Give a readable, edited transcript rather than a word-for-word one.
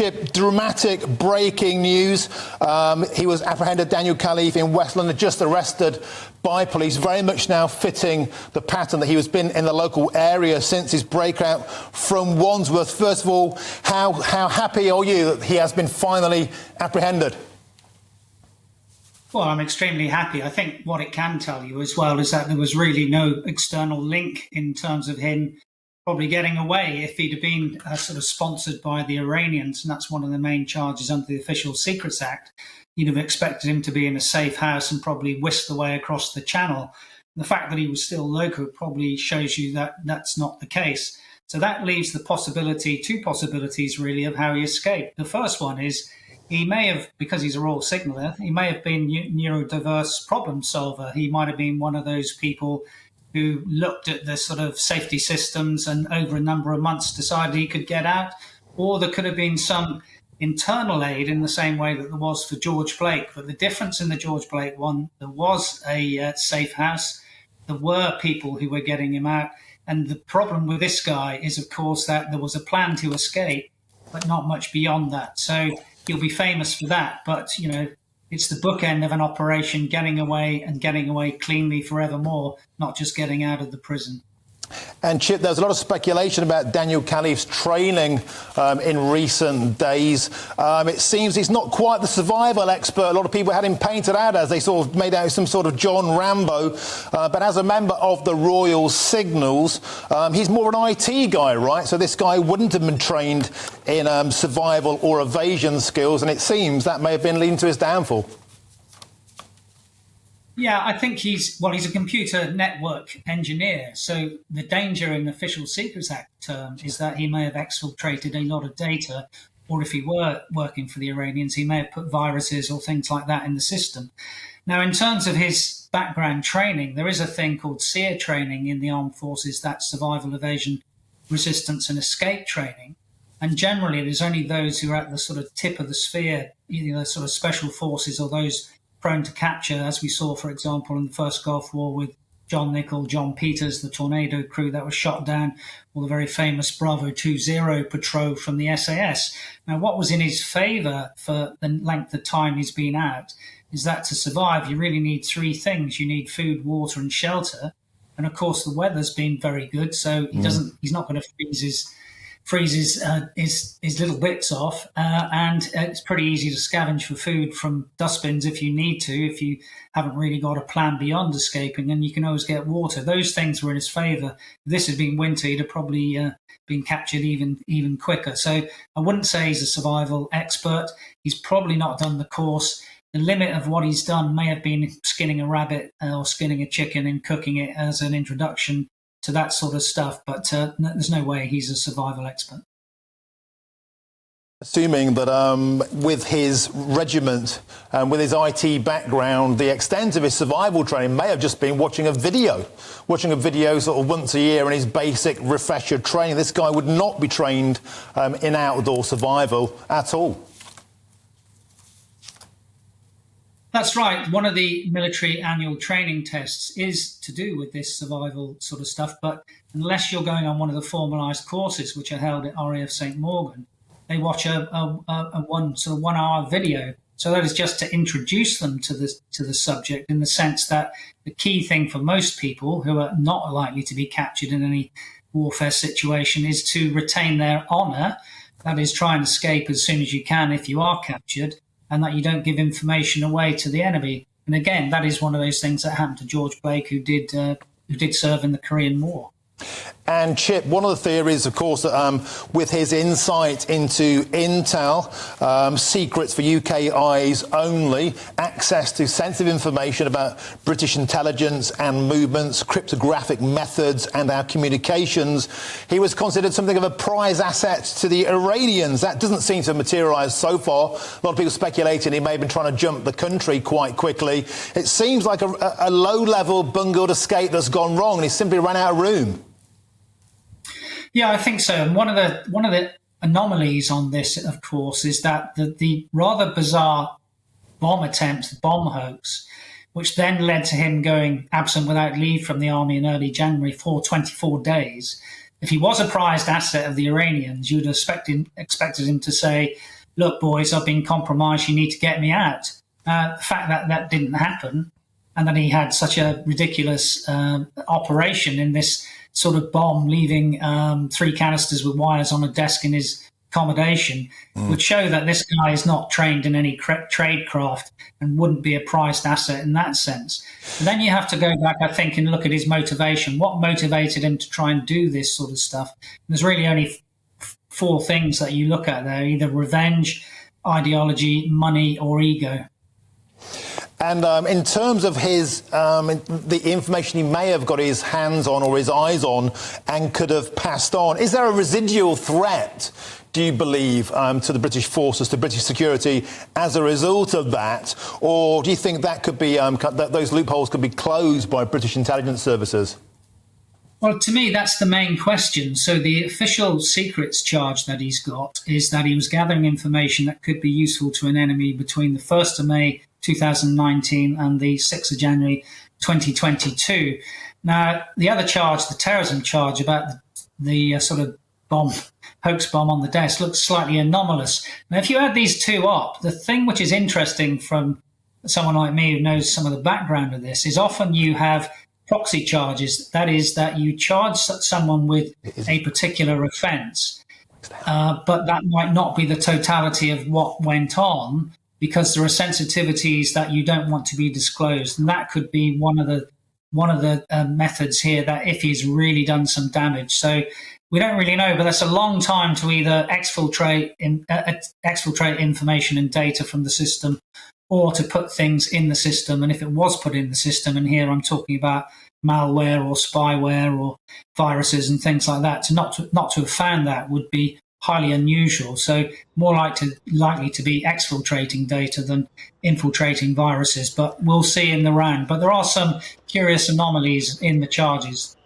Chip, dramatic breaking news. He was apprehended, Daniel Khalife, in West London, just arrested by police, very much now fitting the pattern that he has been in the local area since his breakout from Wandsworth. First of all, how happy are you that he has been finally apprehended? Well, I'm extremely happy. I think what it can tell you as well is that there was really no external link in terms of him probably getting away. If he'd have been sort of sponsored by the Iranians, and that's one of the main charges under the Official Secrets Act, you'd have expected him to be in a safe house and probably whisked away across the channel. And the fact that he was still local probably shows you that that's not the case. So that leaves the possibility, two possibilities really, of how he escaped. The first one is he may have, because he's a Royal Signaller, he may have been neurodiverse problem solver. He might have been one of those people who looked at the sort of safety systems and over a number of months decided he could get out. Or there could have been some internal aid in the same way that there was for George Blake. But the difference in the George Blake one, there was a safe house. There were people who were getting him out. And the problem with this guy is, of course, that there was a plan to escape, but not much beyond that. So he'll be famous for that. But, you know, it's the bookend of an operation, getting away cleanly forevermore, not just getting out of the prison. And Chip, there's a lot of speculation about Daniel Khalife's training in recent days. It seems he's not quite the survival expert a lot of people had him painted out as. They sort of made out some sort of John Rambo. But as a member of the Royal Signals, he's more an IT guy, right? So this guy wouldn't have been trained in survival or evasion skills. And it seems that may have been leading to his downfall. Yeah, I think he's a computer network engineer. So the danger in the Official Secrets Act term is that he may have exfiltrated a lot of data, or if he were working for the Iranians, he may have put viruses or things like that in the system. Now, in terms of his background training, there is a thing called SEER training in the armed forces, that's survival, evasion, resistance and escape training. And generally, there's only those who are at the sort of tip of the sphere, either the sort of special forces or those prone to capture, as we saw, for example, in the first Gulf War with John Nichol, John Peters, the Tornado crew that was shot down, or the very famous Bravo 20 patrol from the SAS. Now, what was in his favour for the length of time he's been out is that to survive, you really need three things. You need food, water and shelter. And, of course, the weather's been very good, so he's not going to freeze his little bits off, and it's pretty easy to scavenge for food from dustbins if you need to, if you haven't really got a plan beyond escaping, and you can always get water. Those things were in his favour. If this had been winter, he'd have probably been captured even quicker. So I wouldn't say he's a survival expert. He's probably not done the course. The limit of what he's done may have been skinning a rabbit or skinning a chicken and cooking it as an introduction to that sort of stuff, but there's no way he's a survival expert. Assuming that with his regiment and with his IT background, the extent of his survival training may have just been watching a video sort of once a year in his basic refresher training. This guy would not be trained in outdoor survival at all. That's right. One of the military annual training tests is to do with this survival sort of stuff. But unless you're going on one of the formalised courses, which are held at RAF St Morgan, they watch a 1 hour video. So that is just to introduce them to the subject, in the sense that the key thing for most people who are not likely to be captured in any warfare situation is to retain their honour. That is, try and escape as soon as you can if you are captured, and that you don't give information away to the enemy. And again, that is one of those things that happened to George Blake, who did serve in the Korean War. And Chip, one of the theories, of course, that with his insight into intel, secrets for UK eyes only, access to sensitive information about British intelligence and movements, cryptographic methods and our communications, he was considered something of a prize asset to the Iranians. That doesn't seem to have materialised so far. A lot of people speculating he may have been trying to jump the country quite quickly. It seems like a low-level bungled escape that's gone wrong, and he simply ran out of room. Yeah, I think so. And one of the anomalies on this, of course, is that the rather bizarre bomb attempt, bomb hoax, which then led to him going absent without leave from the army in early January for 24 days, if he was a prized asset of the Iranians, you would have expected him to say, look, boys, I've been compromised, you need to get me out. The fact that that didn't happen, and that he had such a ridiculous operation in this sort of bomb, leaving 3 canisters with wires on a desk in his accommodation, would show that this guy is not trained in any tradecraft and wouldn't be a prized asset in that sense. But then you have to go back, I think, and look at his motivation. What motivated him to try and do this sort of stuff? And there's really only 4 things that you look at there: either revenge, ideology, money, or ego. And in terms of his, the information he may have got his hands on or his eyes on and could have passed on, is there a residual threat, do you believe, to the British forces, to British security as a result of that? Or do you think that could be, that those loopholes could be closed by British intelligence services? Well, to me, that's the main question. So the official secrets charge that he's got is that he was gathering information that could be useful to an enemy between the 1st of May 2019 and the 6th of January 2022. Now, the other charge, the terrorism charge about the sort of hoax bomb on the desk, looks slightly anomalous. Now, if you add these 2 up, the thing which is interesting from someone like me who knows some of the background of this is often you have proxy charges. That is, that you charge someone with a particular offence, but that might not be the totality of what went on, because there are sensitivities that you don't want to be disclosed, and that could be one of the methods here. That if he's really done some damage, so we don't really know. But that's a long time to either exfiltrate information and data from the system, or to put things in the system. And if it was put in the system, and here I'm talking about malware or spyware or viruses and things like that, to not to have found that would be highly unusual. So more likely to be exfiltrating data than infiltrating viruses. But we'll see in the round. But there are some curious anomalies in the charges.